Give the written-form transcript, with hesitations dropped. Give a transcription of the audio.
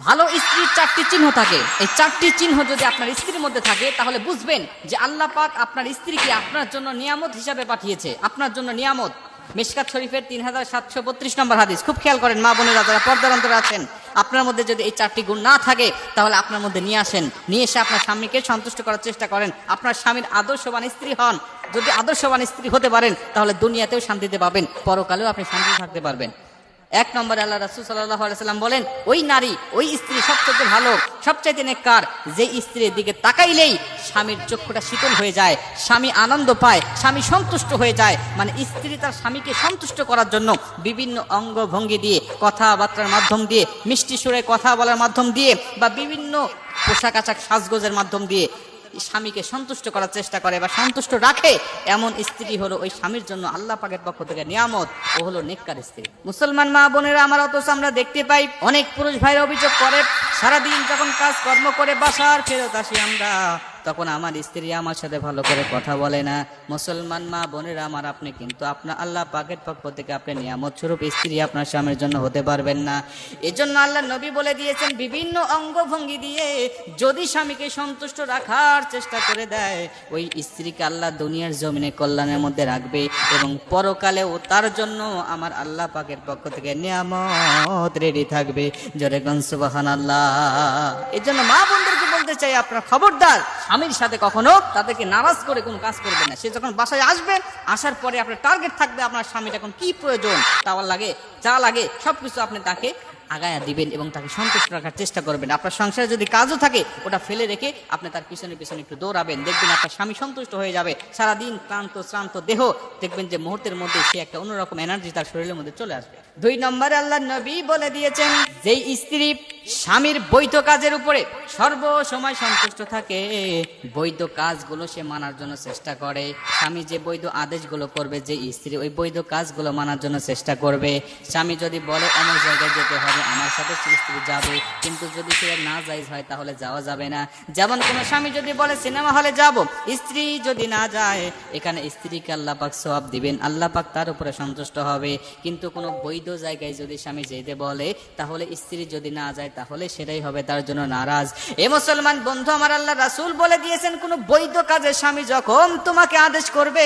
ভালো স্ত্রীর চারটি চিহ্ন থাকে। এই চারটি চিহ্ন যদি আপনার স্ত্রীর মধ্যে থাকে তাহলে বুঝবেন যে আল্লাহ পাক আপনার স্ত্রীকে আপনার জন্য নিয়ামত হিসাবে পাঠিয়েছে, আপনার জন্য নিয়ামত। মিশকাত শরীফের 3732 নম্বর হাদিস। খুব খেয়াল করেন মা বোনেরা যারা পর্দার অন্তরে আছেন, আপনার মধ্যে যদি এই চারটি গুণ না থাকে তাহলে আপনার মধ্যে নিয়ে আসেন, নিয়ে এসে আপনার স্বামীকে সন্তুষ্ট করার চেষ্টা করেন। আপনার স্বামীর আদর্শবান স্ত্রী হন। যদি আদর্শবান স্ত্রী হতে পারেন তাহলে দুনিয়াতেও শান্তিতে পাবেন, পরকালেও আপনি শান্তিতে থাকতে পারবেন। এক নম্বরে আল্লাহ রাসূল সাল্লাল্লাহু আলাইহি সাল্লাম বলেন, ওই নারী, ওই স্ত্রী সবচেয়ে ভালো, সবচাইতে নেককার, যে স্ত্রীর দিকে তাকাইলেই স্বামীর চক্ষুটা শীতল হয়ে যায়, স্বামী আনন্দ পায়, স্বামী সন্তুষ্ট হয়ে যায়। মানে স্ত্রী তার স্বামীকে সন্তুষ্ট করার জন্য বিভিন্ন অঙ্গভঙ্গি দিয়ে, কথাবার্তার মাধ্যম দিয়ে, মিষ্টি সুরে কথা বলার মাধ্যম দিয়ে বা বিভিন্ন পোশাক আশাক সাজগোজের মাধ্যম দিয়ে স্বামীকে সন্তুষ্ট করার চেষ্টা করে বা সন্তুষ্ট রাখে, এমন স্ত্রী হলো ওই স্বামীর জন্য আল্লাহ পাকের পক্ষ থেকে নিয়ামত। ও হলো নেককার স্ত্রী। মুসলমান মা বোনেরা আমার, অথচ আমরা দেখতে পাই অনেক পুরুষ ভাইরা অভিযোগ করে, সারাদিন যখন কাজ কর্ম করে বাসার ফেরত আসি আমরা, তখন আমার স্ত্রী আমার সাথে ভালো করে কথা বলে না। মুসলমান মা বোনেরা আমার, আপনি কিন্তু আপনার আল্লাহ পাকের পক্ষ থেকে আপনি নিয়ামত স্বরূপ স্ত্রী আপনার স্বামীর জন্য হতে পারবেন না। এজন্য আল্লাহ নবী বলে দিয়েছেন, বিভিন্ন অঙ্গভঙ্গি দিয়ে যদি স্বামীকে সন্তুষ্ট রাখার চেষ্টা করে দেয়, ওই স্ত্রীকে আল্লাহ দুনিয়ার জমিনে কল্যাণের মধ্যে রাখবে এবং পরকালেও তার জন্য আমার আল্লাহ পাকের পক্ষ থেকে নিয়ামত রেডি থাকবে। জোরে কোন সুবহানাল্লাহ। এজন্য মা বোনদেরকে বলতে চাই, আপনার খবরদার স্বামীর সাথে কখনো তাদেরকে নারাজ করে কোনো কাজ করবেন না। সে যখন বাসায় আসবেন, আসার পরে আপনার টার্গেট থাকবে আপনার স্বামীর এখন কি প্রয়োজন, তাওয়ার লাগে, যা লাগে সবকিছু আপনি তাকে আগায়া দিবেন এবং তাকে সন্তুষ্ট রাখার চেষ্টা করবেন। আপনার সংসারে যদি কাজও থাকে ওটা ফেলে রেখে আপনি তার পিছনে পিছনে একটু দৌড়াবেন, দেখবেন আপনার স্বামী সন্তুষ্ট হয়ে যাবে। সারাদিন ক্লান্ত শ্রান্ত দেহ, দেখবেন যে মুহূর্তের মধ্যে সে একটা অন্যরকম এনার্জি তার শরীরের মধ্যে চলে আসবে। 2 নম্বরে আল্লাহ নবী বলে দিয়েছেন, যেই স্ত্রী স্বামীর বৈধ কাজের উপরে সর্বসময় সন্তুষ্ট থাকে, বৈধ কাজগুলো সে মানার জন্য চেষ্টা করে, স্বামী যে বৈধ আদেশগুলো করবে, যে স্ত্রী ওই বৈধ কাজগুলো মানার জন্য চেষ্টা করবে। স্বামী যদি বলে অমুক জায়গায় যেতে হবে, আমার সাথে স্ত্রী যাবে, কিন্তু যদি সে না জায়েজ হয় তাহলে যাওয়া যাবে না। যেমন কোন স্বামী যদি বলে সিনেমা হলে যাব, স্ত্রী যদি না যায়, এখানে স্ত্রীকে আল্লাহ পাক সওয়াব দিবেন, আল্লাহ পাক তার উপরে সন্তুষ্ট হবে। কিন্তু কোনো বৈধ জায়গায় যদি স্বামী যেতে বলে, তাহলে স্ত্রী যদি না যায় তাহলে সেটাই হবে তার জন্য নারাজ। এ মুসলমান বন্ধু আমার, আল্লাহ রাসূল বলে দিয়েছেন, কোনো বৈধ কাজে স্বামী যখন তোমাকে আদেশ করবে,